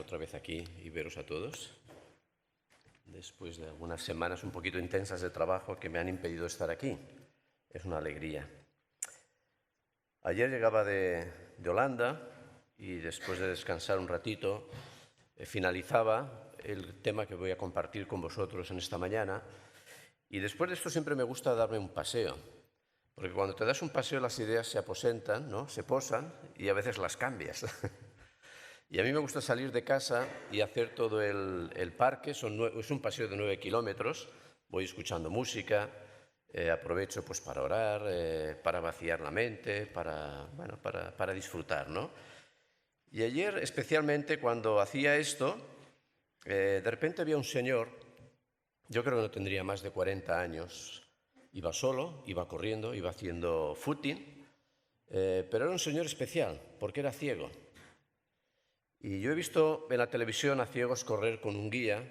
otra vez aquí y veros a todos, después de algunas semanas un poquito intensas de trabajo que me han impedido estar aquí. Es una alegría. Ayer llegaba de Holanda y después de descansar un ratito, finalizaba el tema que voy a compartir con vosotros en esta mañana. Y después de esto siempre me gusta darme un paseo, porque cuando te das un paseo las ideas se aposentan, ¿no? Se posan y a veces las cambias. Y a mí me gusta salir de casa y hacer todo el parque. Es un paseo de 9 kilómetros. Voy escuchando música, aprovecho pues, para orar, para vaciar la mente, para disfrutar, ¿no? Y ayer, especialmente cuando hacía esto, de repente había un señor, yo creo que no tendría más de 40 años, iba solo, iba corriendo, iba haciendo footing, pero era un señor especial porque era ciego. Y yo he visto en la televisión a ciegos correr con un guía,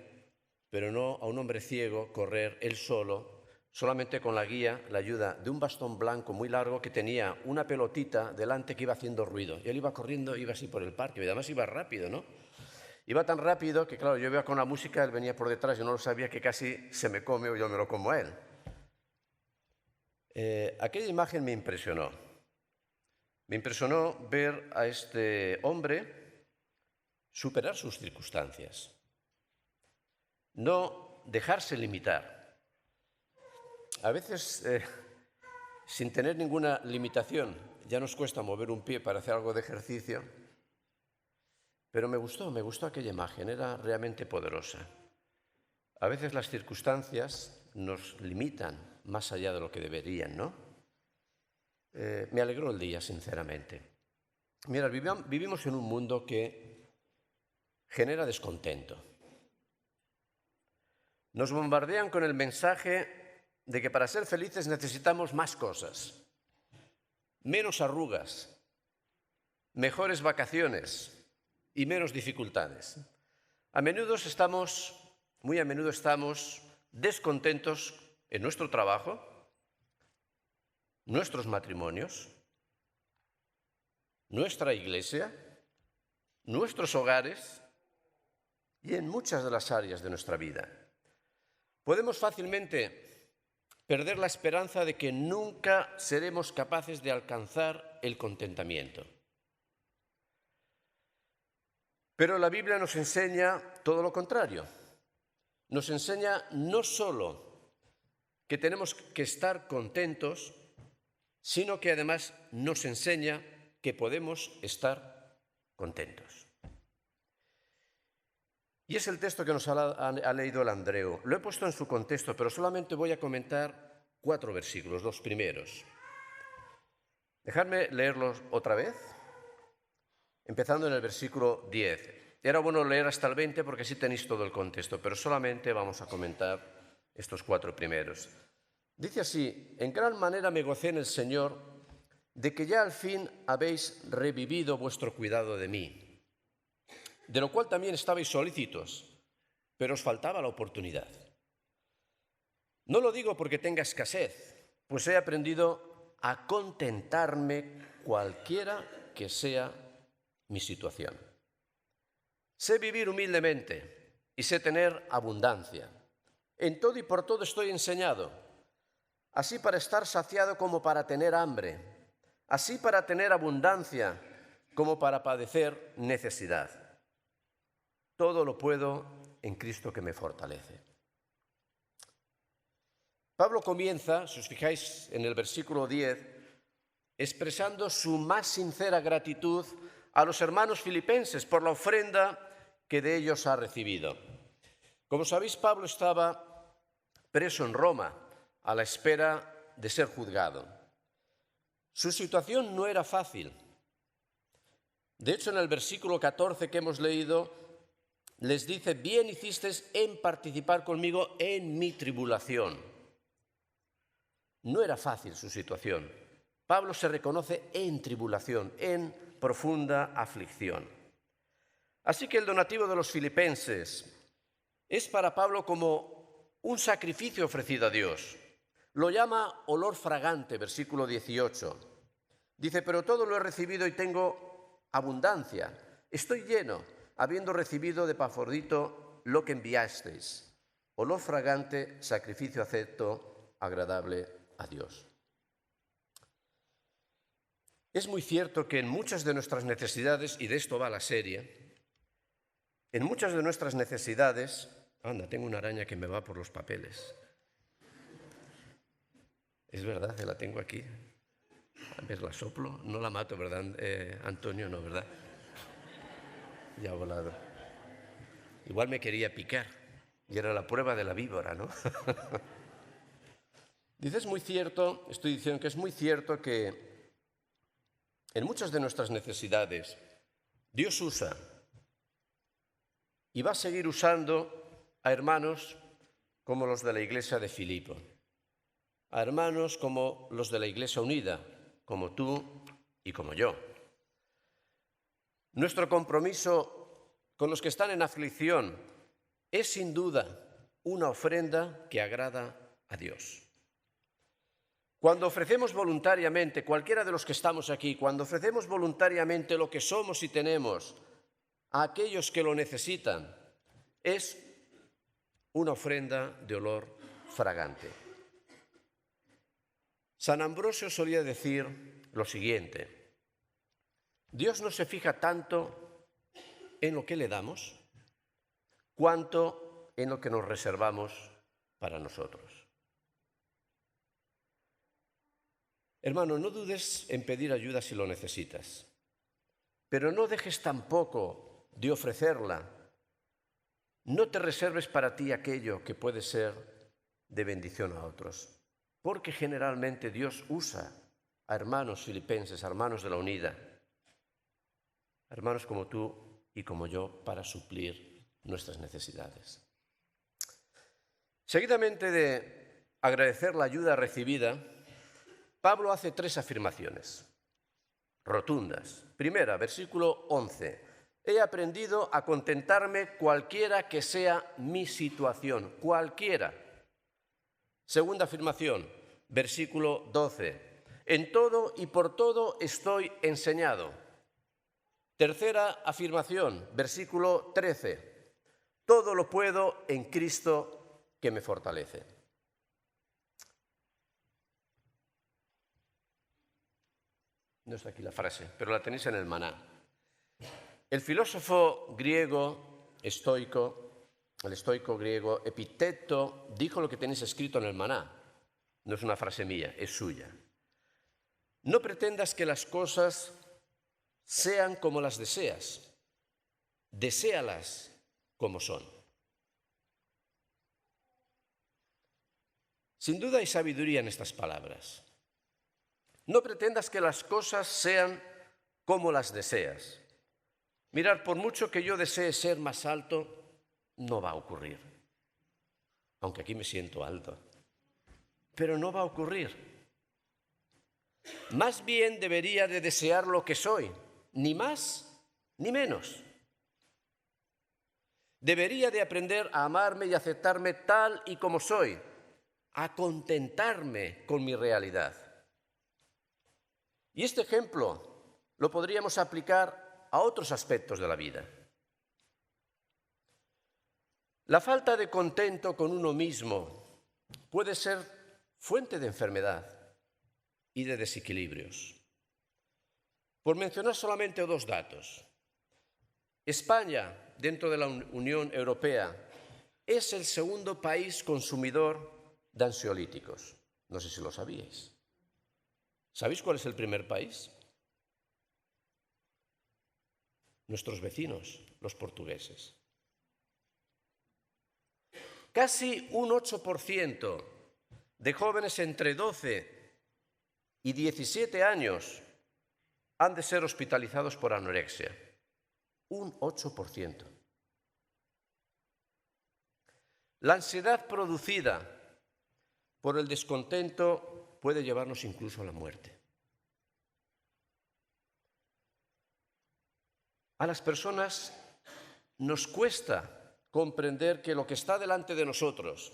pero no a un hombre ciego correr él solo, solamente con la guía, la ayuda de un bastón blanco muy largo que tenía una pelotita delante que iba haciendo ruido. Y él iba corriendo, iba así por el parque, y además iba rápido, ¿no? Iba tan rápido que, claro, yo iba con la música, él venía por detrás, yo no lo sabía, que casi se me come o yo me lo como a él. Aquella imagen me impresionó. Me impresionó ver a este hombre superar sus circunstancias, no dejarse limitar. A veces, sin tener ninguna limitación, ya nos cuesta mover un pie para hacer algo de ejercicio, pero me gustó aquella imagen, era realmente poderosa. A veces las circunstancias nos limitan más allá de lo que deberían, ¿no? Me alegró el día, sinceramente. Mira, vivimos en un mundo que genera descontento. Nos bombardean con el mensaje de que para ser felices necesitamos más cosas, menos arrugas, mejores vacaciones y menos dificultades. Muy a menudo estamos descontentos en nuestro trabajo, nuestros matrimonios, nuestra iglesia, nuestros hogares y en muchas de las áreas de nuestra vida. Podemos fácilmente perder la esperanza de que nunca seremos capaces de alcanzar el contentamiento. Pero la Biblia nos enseña todo lo contrario. Nos enseña no solo que tenemos que estar contentos, sino que además nos enseña que podemos estar contentos. Y es el texto que nos ha leído el Andreu. Lo he puesto en su contexto, pero solamente voy a comentar 4 versículos, los primeros. Dejadme leerlos otra vez, empezando en el versículo 10. Era bueno leer hasta el 20 porque así tenéis todo el contexto, pero solamente vamos a comentar estos 4 primeros. Dice así: en gran manera me gocé en el Señor de que ya al fin habéis revivido vuestro cuidado de mí, de lo cual también estabais solícitos, pero os faltaba la oportunidad. No lo digo porque tenga escasez, pues he aprendido a contentarme cualquiera que sea mi situación. Sé vivir humildemente y sé tener abundancia. En todo y por todo estoy enseñado, así para estar saciado como para tener hambre, así para tener abundancia como para padecer necesidad. Todo lo puedo en Cristo que me fortalece. Pablo comienza, si os fijáis en el versículo 10, expresando su más sincera gratitud a los hermanos filipenses por la ofrenda que de ellos ha recibido. Como sabéis, Pablo estaba preso en Roma a la espera de ser juzgado. Su situación no era fácil. De hecho, en el versículo 14 que hemos leído, les dice: bien hicisteis en participar conmigo en mi tribulación. No era fácil su situación. Pablo se reconoce en tribulación, en profunda aflicción. Así que el donativo de los filipenses es para Pablo como un sacrificio ofrecido a Dios. Lo llama olor fragante, versículo 18. Dice: pero todo lo he recibido y tengo abundancia. Estoy lleno. habiendo recibido de Epafrodito lo que enviasteis, olor fragante, sacrificio acepto, agradable a Dios. Es muy cierto que en muchas de nuestras necesidades, y de esto va la serie, en muchas de nuestras necesidades... Anda, tengo una araña que me va por los papeles. Es verdad, que la tengo aquí. A ver, la soplo. No la mato, ¿verdad, Antonio? No, ¿verdad? Ya ha volado. Igual me quería picar. Y era la prueba de la víbora, ¿no? Dice, es muy cierto, estoy diciendo que es muy cierto que en muchas de nuestras necesidades Dios usa y va a seguir usando a hermanos como los de la Iglesia de Filipo, a hermanos como los de la Iglesia Unida, como tú y como yo. Nuestro compromiso con los que están en aflicción es sin duda una ofrenda que agrada a Dios. Cuando ofrecemos voluntariamente, cualquiera de los que estamos aquí, cuando ofrecemos voluntariamente lo que somos y tenemos a aquellos que lo necesitan, es una ofrenda de olor fragante. San Ambrosio solía decir lo siguiente: Dios no se fija tanto en lo que le damos, cuanto en lo que nos reservamos para nosotros. Hermano, no dudes en pedir ayuda si lo necesitas, pero no dejes tampoco de ofrecerla. No te reserves para ti aquello que puede ser de bendición a otros, porque generalmente Dios usa a hermanos filipenses, a hermanos de la Unida, hermanos como tú y como yo, para suplir nuestras necesidades. Seguidamente de agradecer la ayuda recibida, Pablo hace 3 afirmaciones rotundas. Primera, versículo 11. He aprendido a contentarme cualquiera que sea mi situación, cualquiera. Segunda afirmación, versículo 12. En todo y por todo estoy enseñado. Tercera afirmación, versículo 13. Todo lo puedo en Cristo que me fortalece. No está aquí la frase, pero la tenéis en el Maná. El filósofo griego estoico, el estoico griego Epicteto, dijo lo que tenéis escrito en el Maná. No es una frase mía, es suya. No pretendas que las cosas sean como las deseas. Deséalas como son. Sin duda hay sabiduría en estas palabras. No pretendas que las cosas sean como las deseas. Mirad, por mucho que yo desee ser más alto, no va a ocurrir. Aunque aquí me siento alto. Pero no va a ocurrir. Más bien debería de desear lo que soy, ni más ni menos. Debería de aprender a amarme y aceptarme tal y como soy, a contentarme con mi realidad. Y este ejemplo lo podríamos aplicar a otros aspectos de la vida. La falta de contento con uno mismo puede ser fuente de enfermedad y de desequilibrios. Por mencionar solamente 2 datos. España, dentro de la Unión Europea, es el segundo país consumidor de ansiolíticos. No sé si lo sabíais. ¿Sabéis cuál es el primer país? Nuestros vecinos, los portugueses. Casi un 8% de jóvenes entre 12 y 17 años han de ser hospitalizados por anorexia. Un 8%. La ansiedad producida por el descontento puede llevarnos incluso a la muerte. A las personas nos cuesta comprender que lo que está delante de nosotros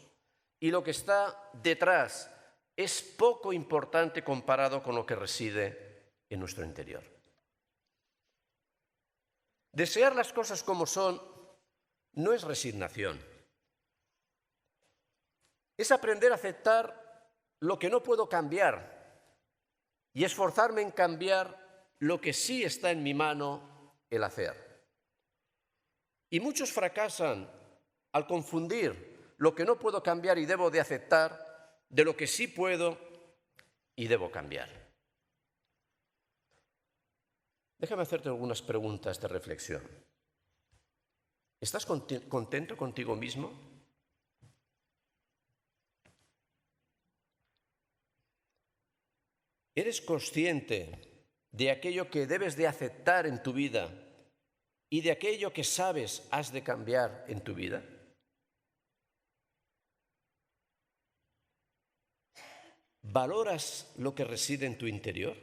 y lo que está detrás es poco importante comparado con lo que reside en nuestro interior. Desear las cosas como son no es resignación. Es aprender a aceptar lo que no puedo cambiar y esforzarme en cambiar lo que sí está en mi mano el hacer. Y muchos fracasan al confundir lo que no puedo cambiar y debo de aceptar de lo que sí puedo y debo cambiar. Déjame hacerte algunas preguntas de reflexión. ¿Estás contento contigo mismo? ¿Eres consciente de aquello que debes de aceptar en tu vida y de aquello que sabes has de cambiar en tu vida? ¿Valoras lo que reside en tu interior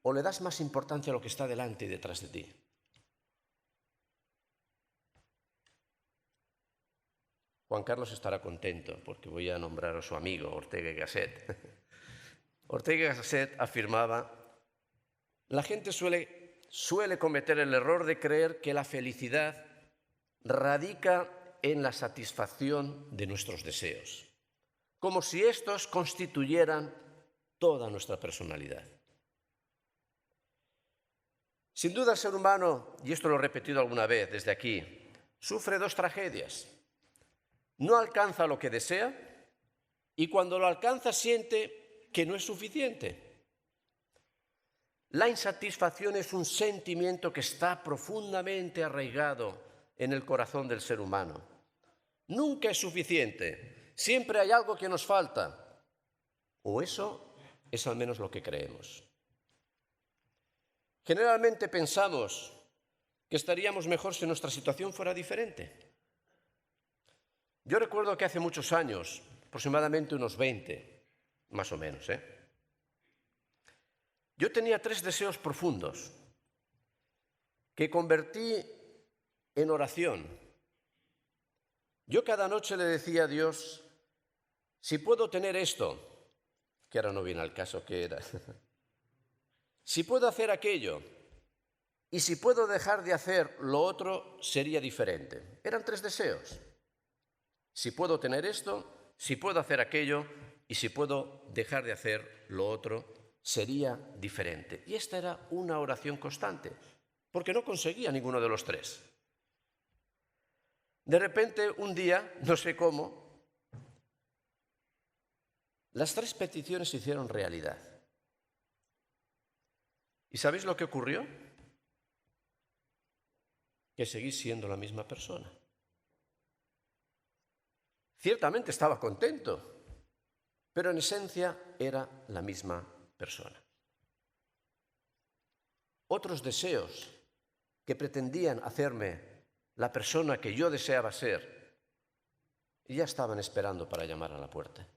o le das más importancia a lo que está delante y detrás de ti? Juan Carlos estará contento porque voy a nombrar a su amigo Ortega y Gasset. Ortega y Gasset afirmaba: la gente suele cometer el error de creer que la felicidad radica en la satisfacción de nuestros deseos, como si estos constituyeran toda nuestra personalidad. Sin duda el ser humano, y esto lo he repetido alguna vez desde aquí, sufre dos tragedias. No alcanza lo que desea y cuando lo alcanza siente que no es suficiente. La insatisfacción es un sentimiento que está profundamente arraigado en el corazón del ser humano. Nunca es suficiente, siempre hay algo que nos falta, o eso es al menos lo que creemos. Generalmente pensamos que estaríamos mejor si nuestra situación fuera diferente. Yo recuerdo que hace muchos años, aproximadamente unos 20, más o menos, yo tenía 3 deseos profundos que convertí en oración. Yo cada noche le decía a Dios: si puedo tener esto, que ahora no viene al caso que era, si puedo hacer aquello y si puedo dejar de hacer lo otro, sería diferente. Eran 3 deseos. Si puedo tener esto, si puedo hacer aquello y si puedo dejar de hacer lo otro, sería diferente. Y esta era una oración constante, porque no conseguía ninguno de los 3. De repente, un día, no sé cómo, las 3 peticiones se hicieron realidad. ¿Y sabéis lo que ocurrió? Que seguí siendo la misma persona. Ciertamente estaba contento, pero en esencia era la misma persona. Otros deseos que pretendían hacerme la persona que yo deseaba ser ya estaban esperando para llamar a la puerta.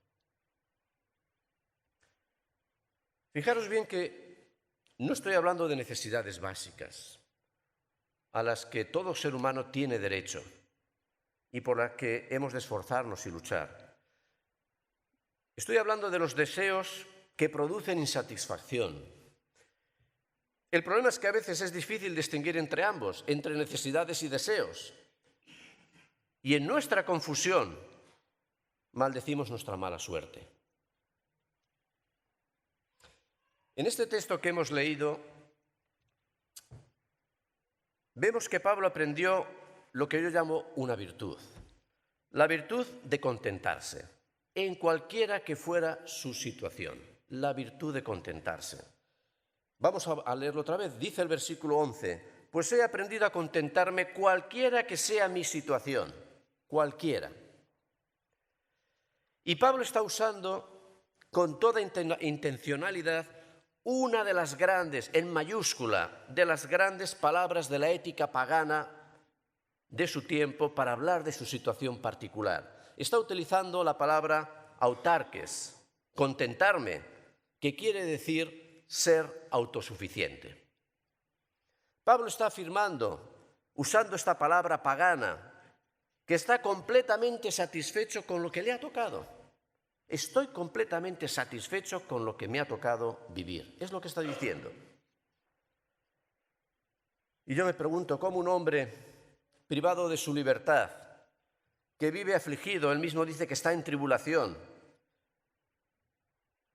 Fijaros bien que no estoy hablando de necesidades básicas a las que todo ser humano tiene derecho y por las que hemos de esforzarnos y luchar. Estoy hablando de los deseos que producen insatisfacción. El problema es que a veces es difícil distinguir entre ambos, entre necesidades y deseos. Y en nuestra confusión maldecimos nuestra mala suerte. En este texto que hemos leído, vemos que Pablo aprendió lo que yo llamo una virtud, la virtud de contentarse, en cualquiera que fuera su situación, la virtud de contentarse. Vamos a leerlo otra vez. Dice el versículo 11, pues he aprendido a contentarme cualquiera que sea mi situación, cualquiera. Y Pablo está usando con toda intencionalidad una de las grandes, en mayúscula, de las grandes palabras de la ética pagana de su tiempo para hablar de su situación particular. Está utilizando la palabra autarques, contentarme, que quiere decir ser autosuficiente. Pablo está afirmando, usando esta palabra pagana, que está completamente satisfecho con lo que le ha tocado. Estoy completamente satisfecho con lo que me ha tocado vivir. Es lo que está diciendo. Y yo me pregunto, ¿cómo un hombre privado de su libertad, que vive afligido, él mismo dice que está en tribulación,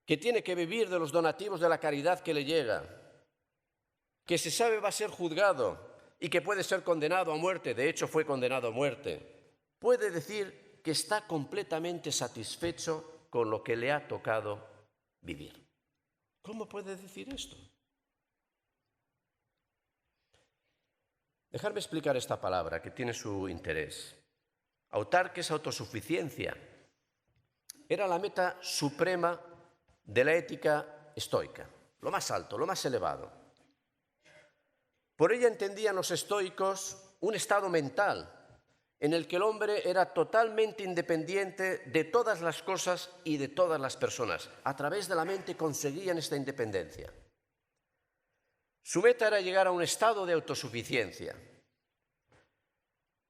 que tiene que vivir de los donativos de la caridad que le llega, que se sabe va a ser juzgado y que puede ser condenado a muerte, de hecho fue condenado a muerte, puede decir que está completamente satisfecho con lo que le ha tocado vivir? ¿Cómo puede decir esto? Dejadme explicar esta palabra que tiene su interés. Autarques, autosuficiencia, era la meta suprema de la ética estoica, lo más alto, lo más elevado. Por ella entendían los estoicos un estado mental en el que el hombre era totalmente independiente de todas las cosas y de todas las personas. A través de la mente conseguían esta independencia. Su meta era llegar a un estado de autosuficiencia.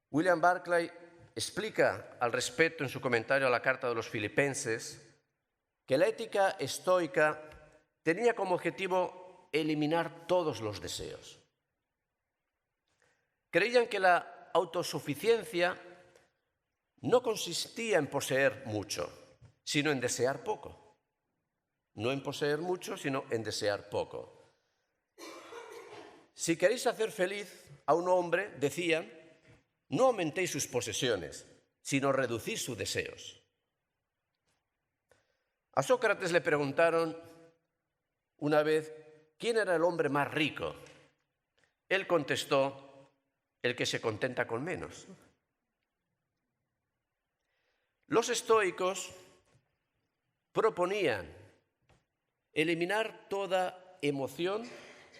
William Barclay explica al respecto en su comentario a la Carta de los Filipenses que la ética estoica tenía como objetivo eliminar todos los deseos. Creían que la autosuficiencia no consistía en poseer mucho, sino en desear poco. No en poseer mucho, sino en desear poco. Si queréis hacer feliz a un hombre, decían, no aumentéis sus posesiones, sino reducid sus deseos. A Sócrates le preguntaron una vez quién era el hombre más rico. Él contestó, el que se contenta con menos. Los estoicos proponían eliminar toda emoción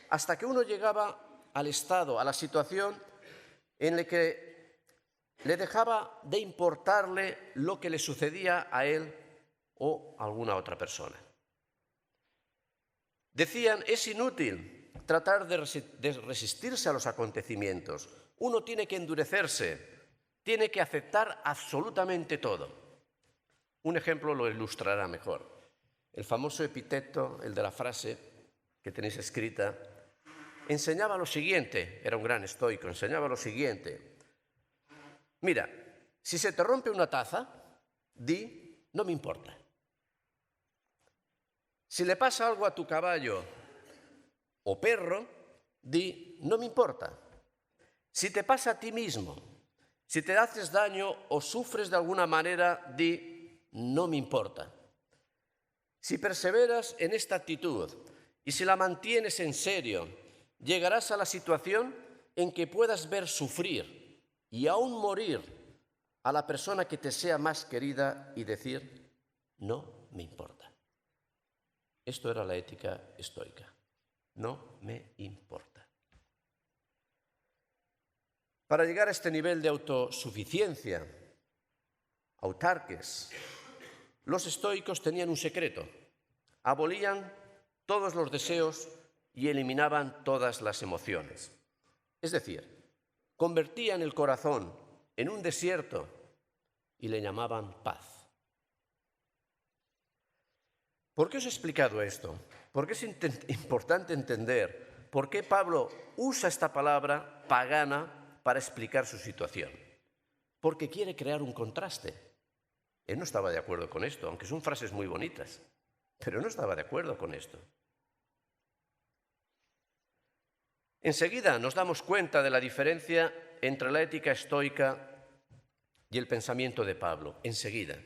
hasta que uno llegaba al estado, a la situación en la que le dejaba de importarle lo que le sucedía a él o a alguna otra persona. Decían, es inútil tratar de resistirse a los acontecimientos. Uno tiene que endurecerse, tiene que aceptar absolutamente todo. Un ejemplo lo ilustrará mejor. El famoso epíteto, el de la frase que tenéis escrita, enseñaba lo siguiente, era un gran estoico, enseñaba lo siguiente. Mira, si se te rompe una taza, di, no me importa. Si le pasa algo a tu caballo o perro, di, no me importa. Si te pasa a ti mismo, si te haces daño o sufres de alguna manera, di, no me importa. Si perseveras en esta actitud y si la mantienes en serio, llegarás a la situación en que puedas ver sufrir y aún morir a la persona que te sea más querida y decir, no me importa. Esto era la ética estoica. No me importa. Para llegar a este nivel de autosuficiencia, autarques, los estoicos tenían un secreto. Abolían todos los deseos y eliminaban todas las emociones. Es decir, convertían el corazón en un desierto y le llamaban paz. ¿Por qué os he explicado esto? Porque es importante entender por qué Pablo usa esta palabra pagana para explicar su situación. Porque quiere crear un contraste. Él no estaba de acuerdo con esto, aunque son frases muy bonitas, pero no estaba de acuerdo con esto. Enseguida nos damos cuenta de la diferencia entre la ética estoica y el pensamiento de Pablo. Enseguida.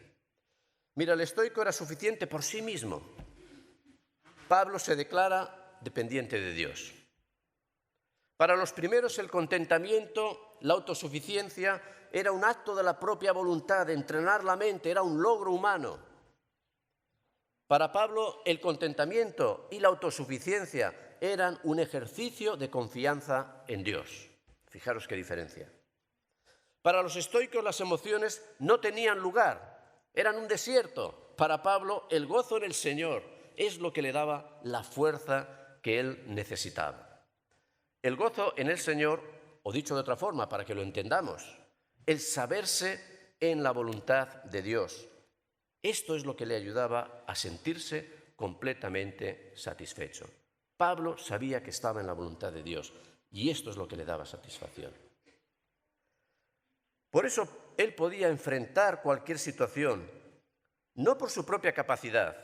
Mira, el estoico era suficiente por sí mismo. Pablo se declara dependiente de Dios. Para los primeros el contentamiento, la autosuficiencia, era un acto de la propia voluntad, de entrenar la mente, era un logro humano. Para Pablo el contentamiento y la autosuficiencia eran un ejercicio de confianza en Dios. Fijaros qué diferencia. Para los estoicos las emociones no tenían lugar, eran un desierto. Para Pablo el gozo en el Señor es lo que le daba la fuerza que él necesitaba. El gozo en el Señor, o dicho de otra forma para que lo entendamos, el saberse en la voluntad de Dios. Esto es lo que le ayudaba a sentirse completamente satisfecho. Pablo sabía que estaba en la voluntad de Dios. Y esto es lo que le daba satisfacción. Por eso él podía enfrentar cualquier situación, no por su propia capacidad,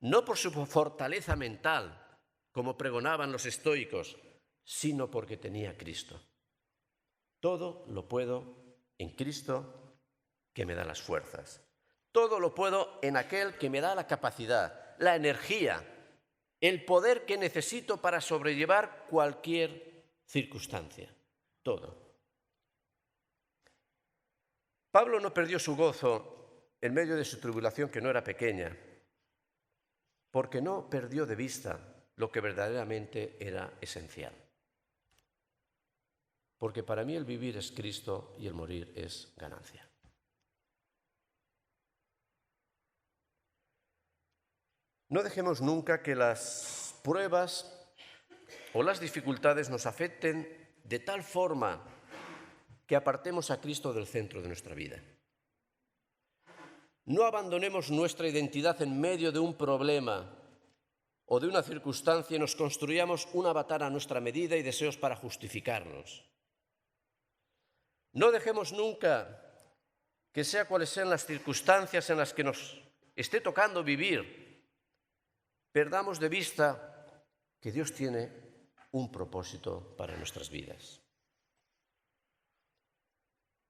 no por su fortaleza mental, como pregonaban los estoicos, sino porque tenía a Cristo. Todo lo puedo en Cristo que me da las fuerzas. Todo lo puedo en aquel que me da la capacidad, la energía, el poder que necesito para sobrellevar cualquier circunstancia. Todo. Pablo no perdió su gozo en medio de su tribulación, que no era pequeña, porque no perdió de vista lo que verdaderamente era esencial. Porque para mí el vivir es Cristo y el morir es ganancia. No dejemos nunca que las pruebas o las dificultades nos afecten de tal forma que apartemos a Cristo del centro de nuestra vida. No abandonemos nuestra identidad en medio de un problema o de una circunstancia y nos construyamos un avatar a nuestra medida y deseos para justificarnos. No dejemos nunca que sea cuales sean las circunstancias en las que nos esté tocando vivir, perdamos de vista que Dios tiene un propósito para nuestras vidas.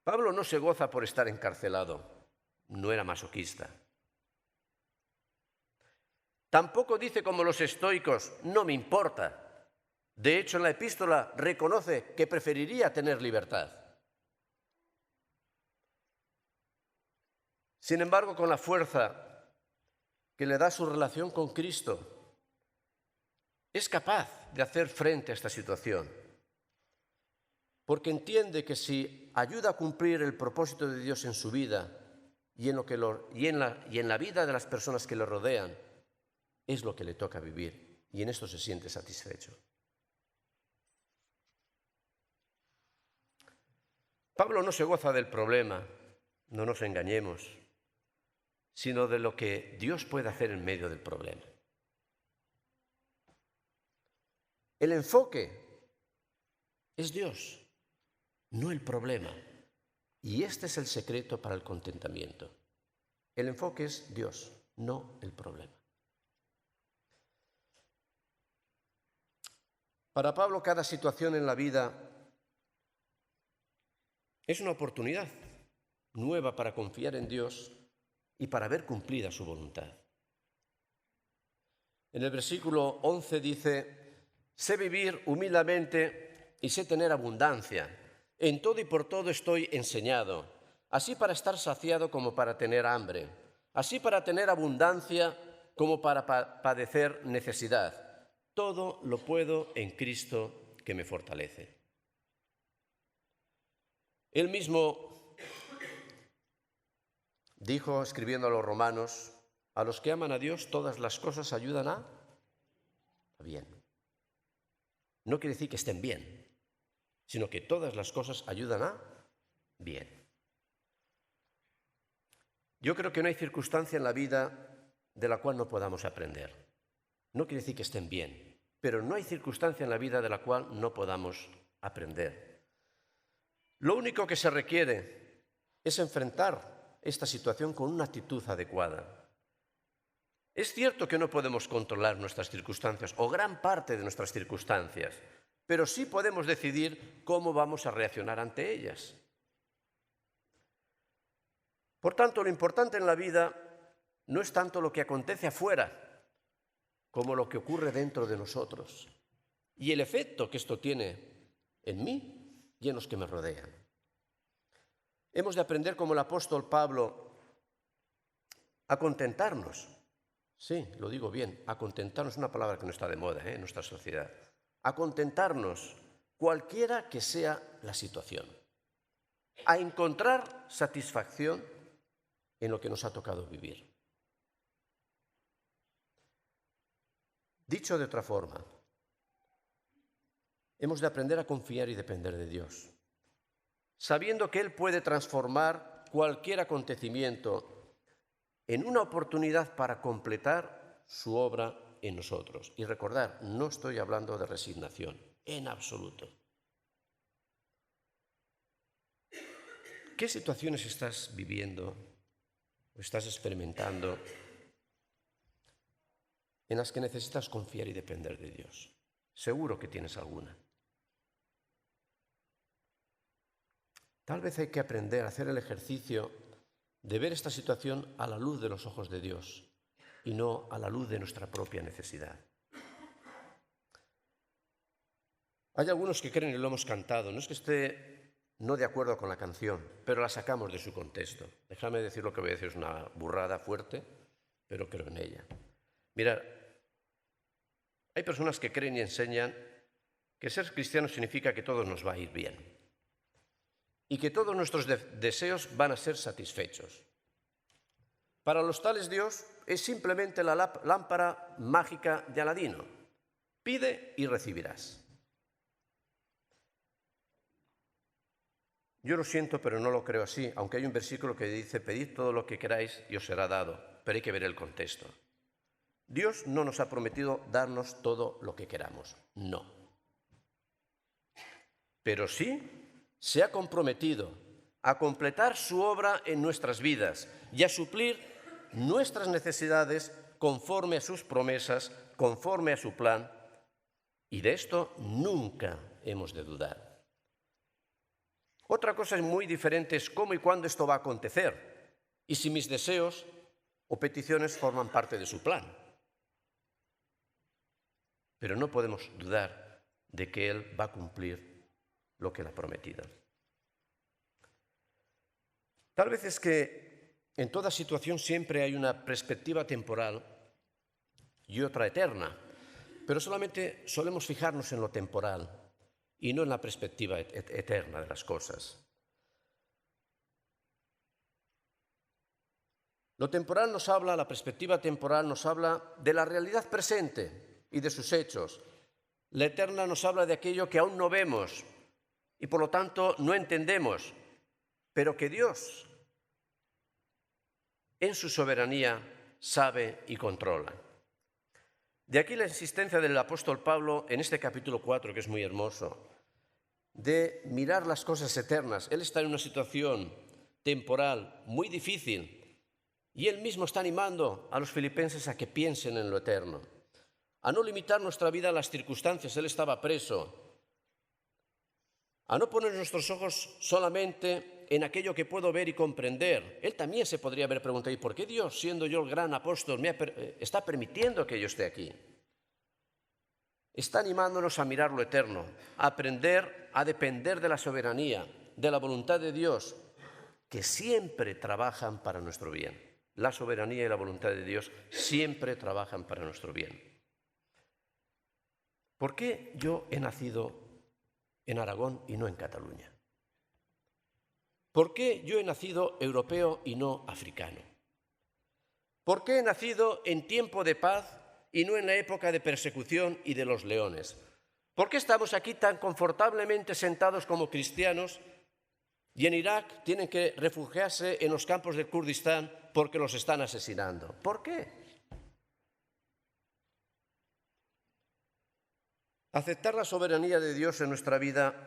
Pablo no se goza por estar encarcelado, no era masoquista. Tampoco dice como los estoicos, no me importa. De hecho, en la epístola reconoce que preferiría tener libertad. Sin embargo, con la fuerza que le da su relación con Cristo, es capaz de hacer frente a esta situación, porque entiende que si ayuda a cumplir el propósito de Dios en su vida y en la vida de las personas que le rodean, es lo que le toca vivir, y en esto se siente satisfecho. Pablo no se goza del problema, no nos engañemos, sino de lo que Dios puede hacer en medio del problema. El enfoque es Dios, no el problema. Y este es el secreto para el contentamiento. El enfoque es Dios, no el problema. Para Pablo, cada situación en la vida es una oportunidad nueva para confiar en Dios y para ver cumplida su voluntad. En el versículo 11 dice, sé vivir humildemente y sé tener abundancia. En todo y por todo estoy enseñado, así para estar saciado como para tener hambre, así para tener abundancia como para padecer necesidad. Todo lo puedo en Cristo que me fortalece. Él mismo dijo, escribiendo a los romanos, a los que aman a Dios todas las cosas ayudan a bien. No quiere decir que estén bien, sino que todas las cosas ayudan a bien. Yo creo que no hay circunstancia en la vida de la cual no podamos aprender. No quiere decir que estén bien, pero no hay circunstancia en la vida de la cual no podamos aprender. Lo único que se requiere es enfrentar esta situación con una actitud adecuada. Es cierto que no podemos controlar nuestras circunstancias o gran parte de nuestras circunstancias, pero sí podemos decidir cómo vamos a reaccionar ante ellas. Por tanto, lo importante en la vida no es tanto lo que acontece afuera, como lo que ocurre dentro de nosotros y el efecto que esto tiene en mí y en los que me rodean. Hemos de aprender, como el apóstol Pablo, a contentarnos. Sí, lo digo bien, a contentarnos es una palabra que no está de moda en nuestra sociedad. A contentarnos, cualquiera que sea la situación. A encontrar satisfacción en lo que nos ha tocado vivir. Dicho de otra forma, hemos de aprender a confiar y depender de Dios, sabiendo que Él puede transformar cualquier acontecimiento en una oportunidad para completar su obra en nosotros. Y recordar, no estoy hablando de resignación, en absoluto. ¿Qué situaciones estás viviendo o estás experimentando en las que necesitas confiar y depender de Dios? Seguro que tienes alguna. Tal vez hay que aprender a hacer el ejercicio de ver esta situación a la luz de los ojos de Dios y no a la luz de nuestra propia necesidad. Hay algunos que creen, y lo hemos cantado, no es que esté no de acuerdo con la canción, pero la sacamos de su contexto. Déjame decir lo que voy a decir, es una burrada fuerte, pero creo en ella. Mira, hay personas que creen y enseñan que ser cristiano significa que todo nos va a ir bien y que todos nuestros deseos van a ser satisfechos. Para los tales, Dios es simplemente la lámpara mágica de Aladino. Pide y recibirás. Yo lo siento, pero no lo creo así, aunque hay un versículo que dice: pedid todo lo que queráis y os será dado, pero hay que ver el contexto. Dios no nos ha prometido darnos todo lo que queramos, no. Pero sí se ha comprometido a completar su obra en nuestras vidas y a suplir nuestras necesidades conforme a sus promesas, conforme a su plan, y de esto nunca hemos de dudar. Otra cosa muy diferente es cómo y cuándo esto va a acontecer y si mis deseos o peticiones forman parte de su plan. Pero no podemos dudar de que Él va a cumplir lo que Él ha prometido. Tal vez es que en toda situación siempre hay una perspectiva temporal y otra eterna, pero solamente solemos fijarnos en lo temporal y no en la perspectiva eterna de las cosas. Lo temporal nos habla, la perspectiva temporal nos habla de la realidad presente y de sus hechos. La eterna nos habla de aquello que aún no vemos y por lo tanto no entendemos, pero que Dios, en su soberanía, sabe y controla. De aquí la insistencia del apóstol Pablo en este capítulo 4, que es muy hermoso, de mirar las cosas eternas. Él está en una situación temporal muy difícil y él mismo está animando a los filipenses a que piensen en lo eterno, a no limitar nuestra vida a las circunstancias. Él estaba preso, a no poner nuestros ojos solamente en aquello que puedo ver y comprender. Él también se podría haber preguntado: ¿y por qué Dios, siendo yo el gran apóstol, está permitiendo que yo esté aquí? Está animándonos a mirar lo eterno, a aprender a depender de la soberanía, de la voluntad de Dios, que siempre trabajan para nuestro bien. La soberanía y la voluntad de Dios siempre trabajan para nuestro bien. ¿Por qué yo he nacido en Aragón y no en Cataluña? ¿Por qué yo he nacido europeo y no africano? ¿Por qué he nacido en tiempo de paz y no en la época de persecución y de los leones? ¿Por qué estamos aquí tan confortablemente sentados como cristianos y en Irak tienen que refugiarse en los campos del Kurdistán porque los están asesinando? ¿Por qué? Aceptar la soberanía de Dios en nuestra vida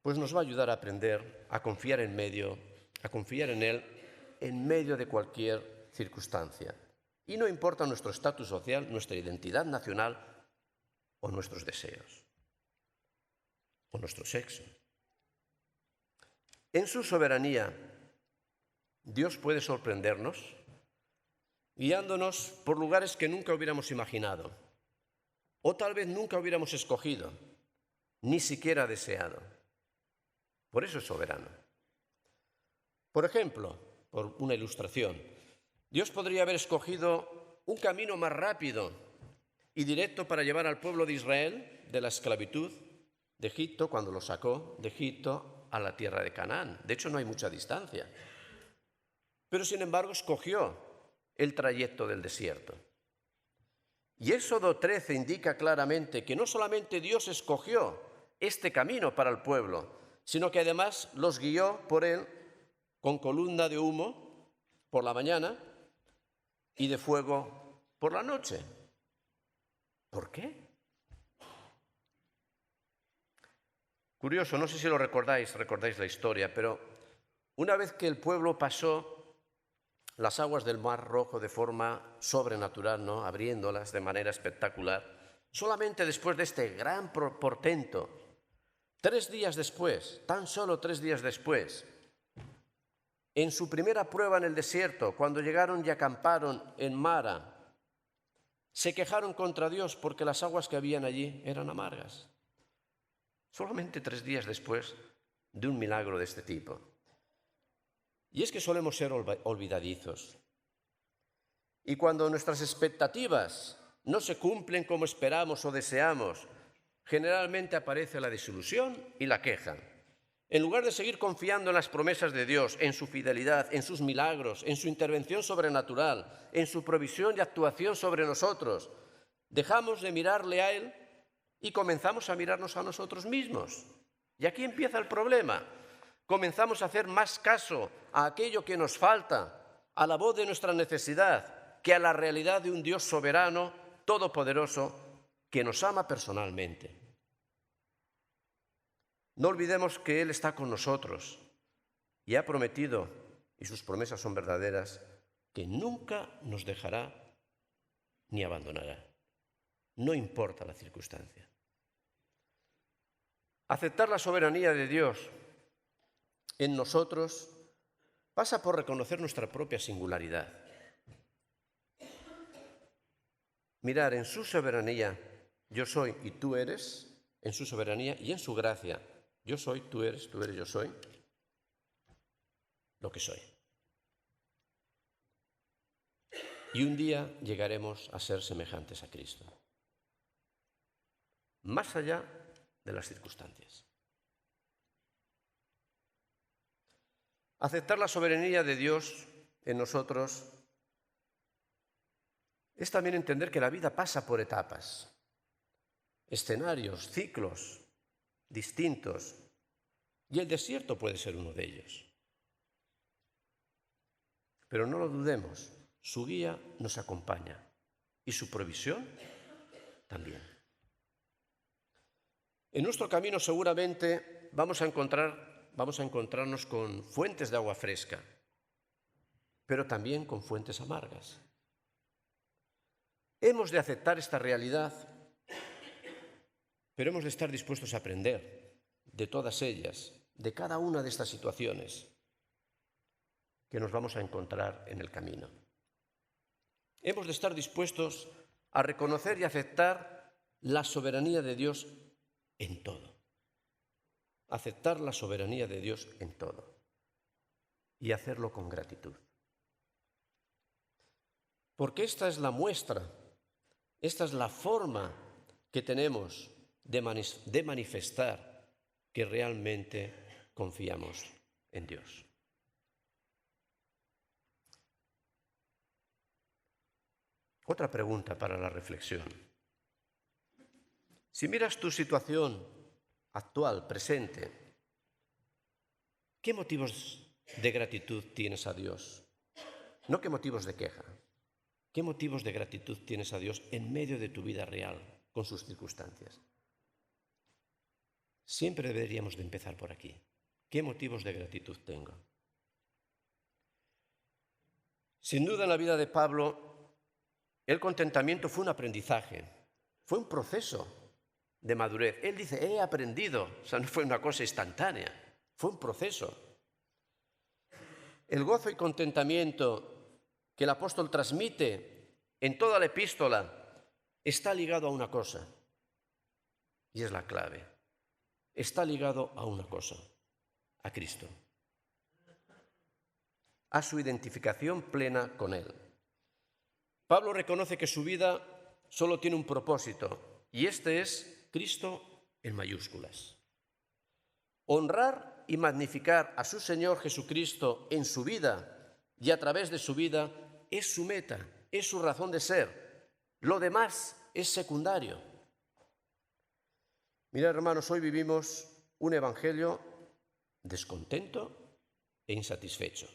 pues nos va a ayudar a aprender a confiar en Él en medio de cualquier circunstancia. Y no importa nuestro estatus social, nuestra identidad nacional o nuestros deseos o nuestro sexo. En su soberanía, Dios puede sorprendernos guiándonos por lugares que nunca hubiéramos imaginado o tal vez nunca hubiéramos escogido, ni siquiera deseado. Por eso es soberano. Por ejemplo, por una ilustración, Dios podría haber escogido un camino más rápido y directo para llevar al pueblo de Israel de la esclavitud de Egipto, cuando lo sacó de Egipto a la tierra de Canaán. De hecho, no hay mucha distancia. Pero, sin embargo, escogió el trayecto del desierto. Y Éxodo 13 indica claramente que no solamente Dios escogió este camino para el pueblo, sino que además los guió por él con columna de humo por la mañana y de fuego por la noche. ¿Por qué? Curioso, no sé si lo recordáis la historia, pero una vez que el pueblo pasó las aguas del Mar Rojo de forma sobrenatural, ¿no?, abriéndolas de manera espectacular, solamente después de este gran portento, 3 días después, tan solo 3 días después, en su primera prueba en el desierto, cuando llegaron y acamparon en Mara, se quejaron contra Dios porque las aguas que habían allí eran amargas. Solamente 3 días después de un milagro de este tipo. Y es que solemos ser olvidadizos. Y cuando nuestras expectativas no se cumplen como esperamos o deseamos, generalmente aparece la desilusión y la queja. En lugar de seguir confiando en las promesas de Dios, en su fidelidad, en sus milagros, en su intervención sobrenatural, en su provisión y actuación sobre nosotros, dejamos de mirarle a Él y comenzamos a mirarnos a nosotros mismos. Y aquí empieza el problema. Comenzamos a hacer más caso a aquello que nos falta, a la voz de nuestra necesidad, que a la realidad de un Dios soberano, todopoderoso, que nos ama personalmente. No olvidemos que Él está con nosotros y ha prometido, y sus promesas son verdaderas, que nunca nos dejará ni abandonará. No importa la circunstancia. Aceptar la soberanía de Dios en nosotros pasa por reconocer nuestra propia singularidad. Mirar en su soberanía, yo soy y tú eres, en su soberanía y en su gracia, yo soy, tú eres, yo soy, lo que soy. Y un día llegaremos a ser semejantes a Cristo, más allá de las circunstancias. Aceptar la soberanía de Dios en nosotros es también entender que la vida pasa por etapas, escenarios, ciclos distintos, y el desierto puede ser uno de ellos. Pero no lo dudemos, su guía nos acompaña y su provisión también. En nuestro camino seguramente vamos a encontrarnos con fuentes de agua fresca, pero también con fuentes amargas. Hemos de aceptar esta realidad, pero hemos de estar dispuestos a aprender de todas ellas, de cada una de estas situaciones que nos vamos a encontrar en el camino. Hemos de estar dispuestos a reconocer y aceptar la soberanía de Dios en todo. Aceptar la soberanía de Dios en todo y hacerlo con gratitud. Porque esta es la muestra, esta es la forma que tenemos de manifestar que realmente confiamos en Dios. Otra pregunta para la reflexión. Si miras tu situación actual, presente, ¿qué motivos de gratitud tienes a Dios? No qué motivos de queja. ¿Qué motivos de gratitud tienes a Dios en medio de tu vida real, con sus circunstancias? Siempre deberíamos de empezar por aquí. ¿Qué motivos de gratitud tengo? Sin duda en la vida de Pablo, el contentamiento fue un aprendizaje, fue un proceso de madurez. Él dice, he aprendido, o sea, no fue una cosa instantánea, fue un proceso. El gozo y contentamiento que el apóstol transmite en toda la epístola está ligado a una cosa, y es la clave. Está ligado a una cosa, a Cristo, a su identificación plena con Él. Pablo reconoce que su vida solo tiene un propósito, y este es Cristo en mayúsculas. Honrar y magnificar a su Señor Jesucristo en su vida y a través de su vida es su meta, es su razón de ser. Lo demás es secundario. Mirad, hermanos, hoy vivimos un evangelio descontento e insatisfecho.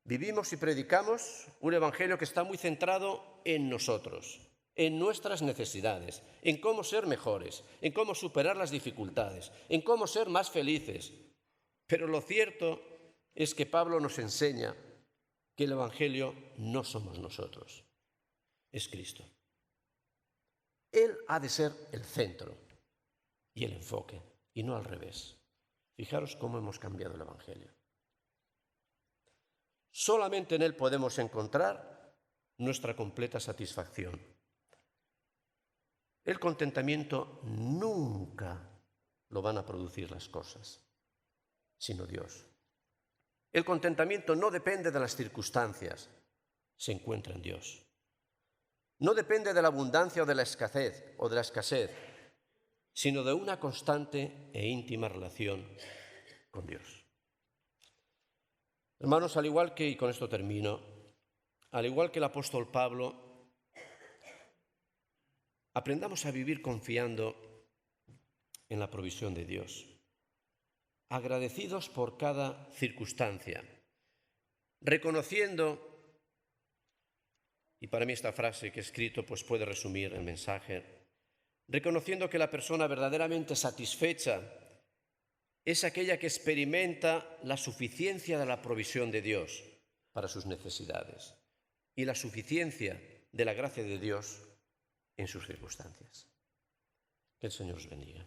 Vivimos y predicamos un evangelio que está muy centrado en nosotros, en nuestras necesidades, en cómo ser mejores, en cómo superar las dificultades, en cómo ser más felices. Pero lo cierto es que Pablo nos enseña que el Evangelio no somos nosotros, es Cristo. Él ha de ser el centro y el enfoque, y no al revés. Fijaros cómo hemos cambiado el Evangelio. Solamente en Él podemos encontrar nuestra completa satisfacción. El contentamiento nunca lo van a producir las cosas, sino Dios. El contentamiento no depende de las circunstancias, se encuentra en Dios. No depende de la abundancia o de la escasez, sino de una constante e íntima relación con Dios. Hermanos, al igual que, y con esto termino, al igual que el apóstol Pablo, aprendamos a vivir confiando en la provisión de Dios, agradecidos por cada circunstancia, reconociendo, y para mí esta frase que he escrito pues puede resumir el mensaje, reconociendo que la persona verdaderamente satisfecha es aquella que experimenta la suficiencia de la provisión de Dios para sus necesidades y la suficiencia de la gracia de Dios en sus circunstancias. Que el Señor os bendiga.